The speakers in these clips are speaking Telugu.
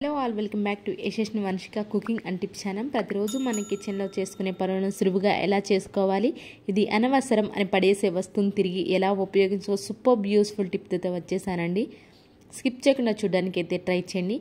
Hello all welcome back to Yashasni Vamshika cooking and tips channel. ప్రతిరోజు మన కిచెన్లో చేసుకునే పనులను సులువుగా ఎలా చేసుకోవాలి, ఇది అనవసరం అని పడేసే వస్తువుని తిరిగి ఎలా ఉపయోగించో సూపర్ యూస్ఫుల్ టిప్తో వచ్చేసానండి. స్కిప్ చేయకుండా చూడడానికి అయితే ట్రై చేయండి.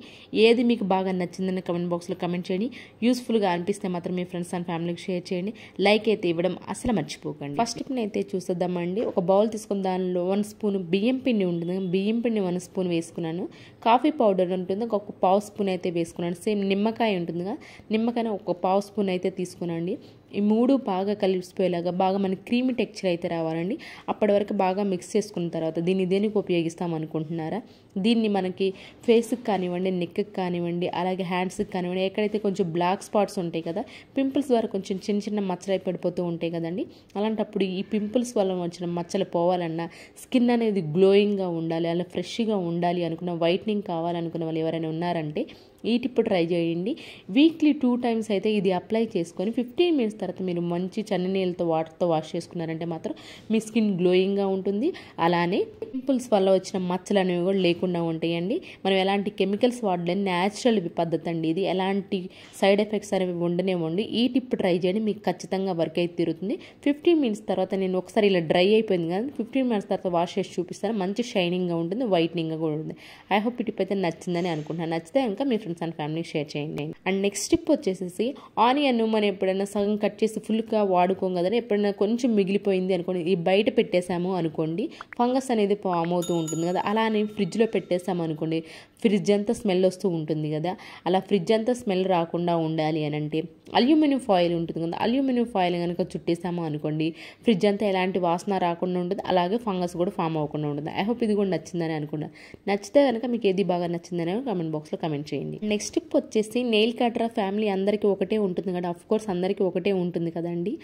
ఏది మీకు బాగా నచ్చిందని కమెంట్ బాక్స్లో కమెంట్ చేయండి. యూస్ఫుల్గా అనిపిస్తే మాత్రం మీ ఫ్రెండ్స్ అండ్ ఫ్యామిలీకి షేర్ చేయండి. లైక్ అయితే ఇవ్వడం అసలు మర్చిపోకండి. ఫస్ట్ టిప్ని అయితే చూసేద్దామండి. ఒక బౌల్ తీసుకుని దానిలో 1 స్పూన్ బియ్యం పిండి ఉంటుంది. బియ్యం పిండి 1 స్పూన్ వేసుకున్నాను. కాఫీ పౌడర్ ఉంటుంది, ఒక 1/2 స్పూన్ అయితే వేసుకున్నాను. సేమ్ నిమ్మకాయ ఉంటుందిగా, నిమ్మకాయ ఒక 1/2 స్పూన్ అయితే తీసుకున్నాండి. ఈ 3 బాగా కలిసిపోయేలాగా బాగా మనకి క్రీమీ టెక్స్చర్ అయితే రావాలండి. అప్పటి వరకు బాగా మిక్స్ చేసుకున్న తర్వాత దీన్ని దేనికి ఉపయోగిస్తాం అనుకుంటున్నారా? దీన్ని మనకి ఫేస్కి కానివ్వండి, నెక్కి కానివ్వండి, అలాగే హ్యాండ్స్కి కానివ్వండి, ఎక్కడైతే కొంచెం బ్లాక్ స్పాట్స్ ఉంటాయి కదా, పింపుల్స్ ద్వారా కొంచెం చిన్న చిన్న మచ్చలు పడిపోతూ ఉంటాయి కదండి. అలాంటప్పుడు ఈ పింపుల్స్ వల్ల వచ్చిన మచ్చలు పోవాలన్నా, స్కిన్ అనేది గ్లోయింగ్గా ఉండాలి, అలా ఫ్రెష్గా ఉండాలి అనుకున్న, వైట్నింగ్ కావాలనుకున్న వాళ్ళు ఎవరైనా ఉన్నారంటే ఈ టిప్ ట్రై చేయండి. వీక్లీ 2 టైమ్స్ అయితే ఇది అప్లై చేసుకొని 15 మినిట్స్ తర్వాత మీరు మంచి చన్నీళ్ళతో వాటర్తో వాష్ చేసుకున్నారంటే మాత్రం మీ స్కిన్ గ్లోయింగ్గా ఉంటుంది. అలానే పింపుల్స్ వల్ల వచ్చిన మచ్చలు అనేవి కూడా లేకుండా ఉంటాయండి. మనం ఎలాంటి కెమికల్స్ వాడలేని న్యాచురల్ పద్ధతి అండి ఇది. ఎలాంటి సైడ్ ఎఫెక్ట్స్ అనేవి ఉండనివ్వండి. ఈ టిప్ ట్రై చేయండి, మీకు ఖచ్చితంగా వర్క్ అయితే తిరుగుతుంది. 15 మినిట్స్ తర్వాత నేను ఒకసారి ఇలా డ్రై అయిపోయింది కదా, 15 మినిట్స్ తర్వాత వాష్ చేసి చూపిస్తాను. మంచి షైనింగ్గా ఉంటుంది, వైట్నింగ్గా కూడా ఉంటుంది. ఐ హోప్ ఈ టిప్ అయితే నచ్చిందని అనుకుంటున్నాను. నచ్చితే ఇంకా మీ ఫ్రెండ్స్ అండ్ ఫ్యామిలీకి షేర్ చేయండి. అండ్ నెక్స్ట్ టిప్ వచ్చేసి ఆనియన్ మనం ఎప్పుడైనా సగం కట్ చేసి ఫుల్గా వాడుకోం కదండి, ఎప్పుడైనా కొంచెం మిగిలిపోయింది అనుకోండి, ఈ బయట పెట్టేసాము అనుకోండి, ఫంగస్ అనేది ఫామ్ అవుతూ ఉంటుంది కదా. అలానే ఫ్రిడ్జ్లో పెట్టేసాము అనుకోండి, ఫ్రిడ్జ్ అంతా స్మెల్ వస్తూ ఉంటుంది కదా. అలా ఫ్రిడ్జ్ అంతా స్మెల్ రాకుండా ఉండాలి అని అంటే అల్యూమినియం ఫాయిల్ ఉంటుంది కదా, అల్యూమినియం ఫాయిల్ కనుక చుట్టేసాము అనుకోండి, ఫ్రిడ్జ్ అంతా ఎలాంటి వాసన రాకుండా ఉంటుంది, అలాగే ఫంగస్ కూడా ఫామ్ అవ్వకుండా ఉంటుంది. ఐ హోప్ ఇది కూడా నచ్చిందని అనుకున్నాను. నచ్చితే కనుక మీకు ఏది బాగా నచ్చిందని కామెంట్ బాక్స్లో కమెంట్ చేయండి. నెక్స్ట్ టిప్ వచ్చేసి నెయిల్ కటర్ ఫ్యామిలీ అందరికీ ఒకటే ఉంటుంది కదా, అఫ్ కోర్స్ అందరికీ ఒకటే ఉంటుంది కదండి.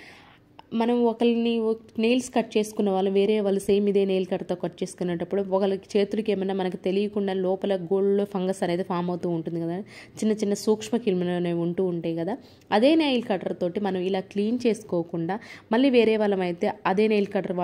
మనం ఒకరిని నెయిల్స్ కట్ చేసుకున్న వాళ్ళు వేరే వాళ్ళు సేమ్ ఇదే నెయిల్ కట్తో కట్ చేసుకునేటప్పుడు ఒకరికి చేతులకి ఏమైనా మనకు తెలియకుండా లోపల గోల్డ్లో ఫంగస్ అనేది ఫామ్ అవుతూ ఉంటుంది కదా, చిన్న చిన్న సూక్ష్మ క్రిములు అనేవి ఉంటూ ఉంటాయి కదా. అదే నెయిల్ కటర్ తోటి మనం ఇలా క్లీన్ చేసుకోకుండా మళ్ళీ వేరే వాళ్ళం అయితే అదే నెయిల్ కటర్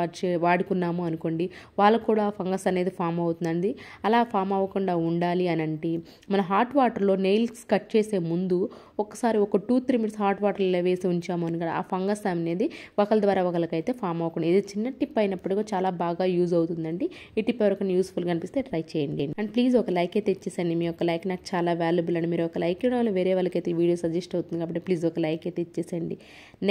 వాడుకున్నాము అనుకోండి, వాళ్ళకు కూడా ఫంగస్ అనేది ఫామ్ అవుతుందండి. అలా ఫామ్ అవ్వకుండా ఉండాలి అని అంటే మన హాట్ వాటర్లో నెయిల్స్ కట్ చేసే ముందు ఒకసారి ఒక 2-3 మినిట్స్ హాట్ వాటర్లో వేసి ఉంచాము అనుకో, ఆ ఫంగస్ అనేది ఒకరి ద్వారా ఒకరికైతే ఫామ్ అవ్వకుండా. ఇది చిన్న టిప్ అయినప్పుడు చాలా బాగా యూజ్ అవుతుందండి. ఈ టిప్ ఎవరికైనా యూస్ఫుల్గా అనిపిస్తే ట్రై చేయండి. అండ్ ప్లీజ్ ఒక లైక్ అయితే ఇచ్చేసండి. మీ యొక్క లైక్ నాకు చాలా వాల్యుబుల్ అండి. మీరు ఒక లైక్ ఇవ్వడం వల్ల వేరే వాళ్ళకైతే ఈ వీడియో సజెస్ట్ అవుతుంది కాబట్టి ప్లీజ్ ఒక లైక్ అయితే ఇచ్చేసండి.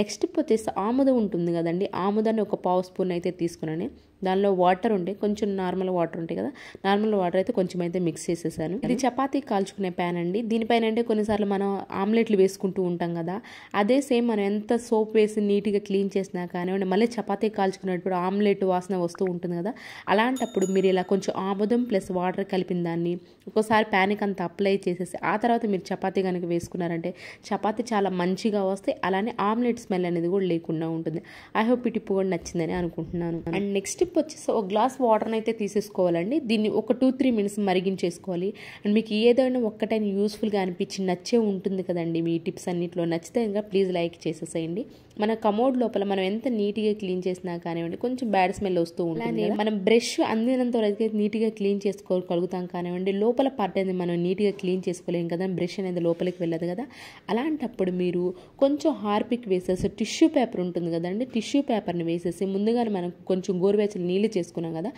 నెక్స్ట్ టిప్ వచ్చేసి ఆముదం ఉంటుంది కదండి, ఆముదాన్ని ఒక 1/2 స్పూన్ అయితే తీసుకున్నాను. దానిలో వాటర్ ఉంటాయి, కొంచెం నార్మల్ వాటర్ ఉంటాయి కదా, నార్మల్ వాటర్ అయితే కొంచెం అయితే మిక్స్ చేసేసాను. ఇది చపాతీ కాల్చుకునే ప్యాన్ అండి. దీనిపైన అంటే కొన్నిసార్లు మనం ఆమ్లెట్లు వేసుకుంటూ ఉంటాం కదా, అదే సేమ్ మనం ఎంత సోప్ వేసి నీట్గా క్లీన్ చేసినా కానివ్వండి, మళ్ళీ చపాతీ కాల్చుకునేటప్పుడు ఆమ్లెట్ వాసన వస్తూ ఉంటుంది కదా, అలాంటప్పుడు మీరు ఇలా కొంచెం ఆముదం ప్లస్ వాటర్ కలిపిన దాన్ని ఒకసారి ప్యాన్కి అంతా అప్లై చేసేసి ఆ తర్వాత మీరు చపాతీ కనుక వేసుకున్నారంటే చపాతీ చాలా మంచిగా వస్తాయి. అలానే ఆమ్లెట్ స్మెల్ అనేది కూడా లేకుండా ఉంటుంది. ఐ హోప్ ఈ టిప్ కూడా నచ్చిందని అనుకుంటున్నాను. అండ్ నెక్స్ట్ టిప్ వచ్చేసి ఒక గ్లాస్ వాటర్ని అయితే తీసేసుకోవాలండి. దీన్ని ఒక 2-3 మినిట్స్ మరిగించేసుకోవాలి. అండ్ మీకు ఏదైనా ఒక్కటైనా యూస్ఫుల్గా అనిపించి నచ్చే ఉంటుంది కదండి మీ టిప్స్ అన్నింటిలో. నచ్చితే ఇంకా ప్లీజ్ లైక్ చేసేసేయండి. మన కమోడ్ లోపల మనం ఎంత నీట్గా క్లీన్ చేసినా కానివ్వండి కొంచెం బ్యాడ్ స్మెల్ వస్తూ ఉంటుంది. మనం బ్రష్ అందినంత వరకు నీట్గా క్లీన్ చేసుకోగలుగుతాం కానివ్వండి, లోపల పార్ట్ అనేది మనం నీట్గా క్లీన్ చేసుకోలేం కదా, బ్రష్ అనేది లోపలికి వెళ్ళదు కదా. అలాంటప్పుడు మీరు కొంచెం హార్పిక్ వేసేసి టిష్యూ పేపర్ ఉంటుంది కదండి, టిష్యూ పేపర్ని వేసేసి ముందుగానే మనం కొంచెం గోరువెచ్చని నీళ్ళు చేసుకున్నాం కదా,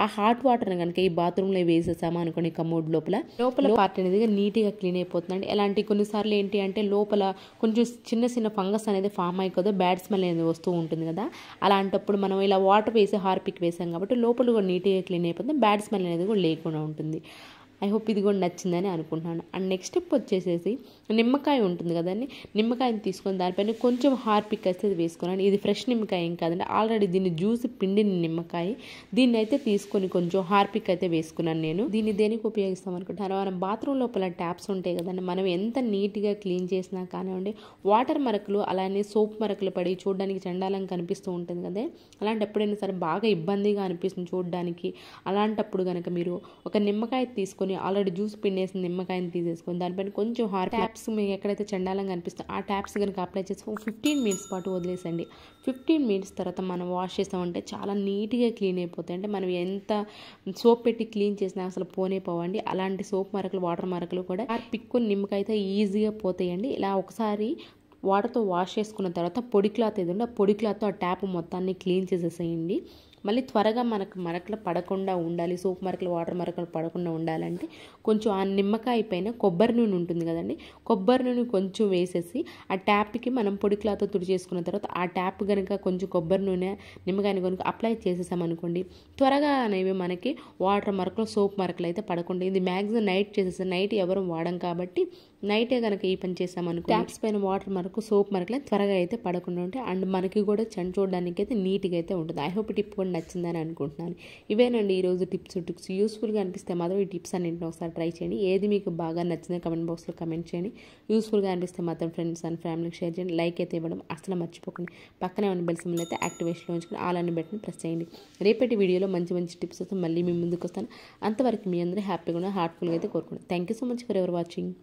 ఆ హాట్ వాటర్ని కనుక ఈ బాత్రూంలో వేసేసామా అనుకోండి, కమోడ్ లోపల పార్ట్ అనేది నీట్గా క్లీన్ అయిపోతుందండి. ఎలాంటి కొన్నిసార్లు ఏంటి అంటే లోపల కొంచెం చిన్న చిన్న ఫంగస్ అనేది ఫామ్ అయ్యి కదా, బ్యాడ్ స్మెల్ అనేది వస్తూ ఉంటుంది కదా. అలాంటప్పుడు మనం ఇలా వాటర్ వేసి హార్పిక్ వేసాం కాబట్టి లోపల కూడా నీట్గా క్లీన్ అయిపోతుంది, బ్యాడ్ స్మెల్ అనేది కూడా లేకుండా ఉంటుంది. ఐ హోప్ ఇది కూడా నచ్చిందని అనుకుంటున్నాను. అండ్ నెక్స్ట్ స్టెప్ వచ్చేసేసి నిమ్మకాయ ఉంటుంది కదండి, నిమ్మకాయని తీసుకొని దానిపైన కొంచెం హార్పిక్ అయితే వేసుకున్నాను. ఇది ఫ్రెష్ నిమ్మకాయ ఏం కాదండి, ఆల్రెడీ దీన్ని జ్యూస్ పిండిన నిమ్మకాయ. దీన్ని అయితే తీసుకొని కొంచెం హార్పిక్ అయితే వేసుకున్నాను నేను. దీన్ని దేనికి ఉపయోగిస్తాం అనుకుంటున్నాను, మనం బాత్రూమ్ లోపల ట్యాప్స్ ఉంటాయి కదండి, మనం ఎంత నీట్గా క్లీన్ చేసినా కానివ్వండి వాటర్ మరకలు అలానే సోప్ మరకలు పడి చూడడానికి చండాలంగా కనిపిస్తూ ఉంటుంది కదా, అలాంటి ఎప్పుడైనా సరే బాగా ఇబ్బందిగా అనిపిస్తుంది చూడడానికి. అలాంటప్పుడు కనుక మీరు ఒక నిమ్మకాయ తీసుకొని తీసుకొని ఆల్రెడీ జ్యూస్ పిండేసిన నిమ్మకాయని తీసేసుకొని దానిపైన కొంచెం ట్యాప్స్ మీకు ఎక్కడైతే చండాలంగా అనిపిస్తుందో ఆ ట్యాప్స్ కనుక అప్లై చేసి 15 మినిట్స్ పాటు వదిలేసండి. 15 మినిట్స్ తర్వాత మనం వాష్ చేస్తామంటే చాలా నీట్గా క్లీన్ అయిపోతాయి. అంటే మనం ఎంత సోప్ పెట్టి క్లీన్ చేసినా అసలు పోనే పోవండి. అలాంటి సోప్ మరకలు, వాటర్ మరకలు కూడా పిక్కుని నిమ్మకాయతో ఈజీగా పోతాయండి. ఇలా ఒకసారి వాటర్తో వాష్ చేసుకున్న తర్వాత పొడి క్లాత్ ఏది ఉంటే ఆ పొడి క్లాత్తో ఆ ట్యాప్ మొత్తాన్ని క్లీన్ చేసేసేయండి. మళ్ళీ త్వరగా మనకు మరకలు పడకుండా ఉండాలి, సోప్ మరకలు, వాటర్ మరకలు పడకుండా ఉండాలంటే కొంచెం ఆ నిమ్మకాయ పైన కొబ్బరి నూనె ఉంటుంది కదండి, కొబ్బరి నూనె కొంచెం వేసేసి ఆ ట్యాప్కి మనం పొడి క్లాత్తో తుడి చేసుకున్న తర్వాత ఆ ట్యాప్ కనుక కొంచెం కొబ్బరి నూనె నిమ్మకాయని కనుక అప్లై చేసేసామనుకోండి త్వరగా అనేవి మనకి వాటర్ మరకలు, సోప్ మరకలు అయితే పడకుండా. ఇది మ్యాక్సిమం నైట్ చేసేస్తాం, నైట్ ఎవరు వాడం కాబట్టి నైటే కనుక ఈ పని చేసామనుకో ట్యాప్స్ పైన వాటర్ మరకు, సోప్ మరకలు త్వరగా అయితే పడకుండా ఉంటాయి. అండ్ మనకి కూడా చూడడానికి అయితే నీట్గా అయితే ఉంటుంది. ఐ హోప్ ఈ టిప్ కూడా నచ్చిందని అనుకుంటున్నాను. ఇవేనండి ఈరోజు టిప్స్ యూస్ఫుల్గా అనిపిస్తే మాత్రం ఈ టిప్స్ అన్నింటిని ఒకసారి ట్రై చేయండి. ఏది మీకు బాగా నచ్చిందో కమెంట్ బాక్స్లో కమెంట్ చేయండి. యూస్ఫుల్గా అనిపిస్తే మాత్రం ఫ్రెండ్స్ అండ్ ఫ్యామిలీకి షేర్ చేయండి. లైక్ అయితే ఇవ్వడం అసలు మర్చిపోకండి. పక్కనే ఉన్న బెల్ సింబల్ అయితే యాక్టివేషన్లో ఉంచుకొని ఆల్ అని బటన్ ప్రెస్ చేయండి. రేపటి వీడియోలో మంచి టిప్స్ అయితే మళ్ళీ మీ ముందుకు వస్తాను. అంతవరకు మీ అందరూ హ్యాపీగా హార్ట్ఫుల్గా అయితే కోరుకోండి. Thank you so much for ever watching.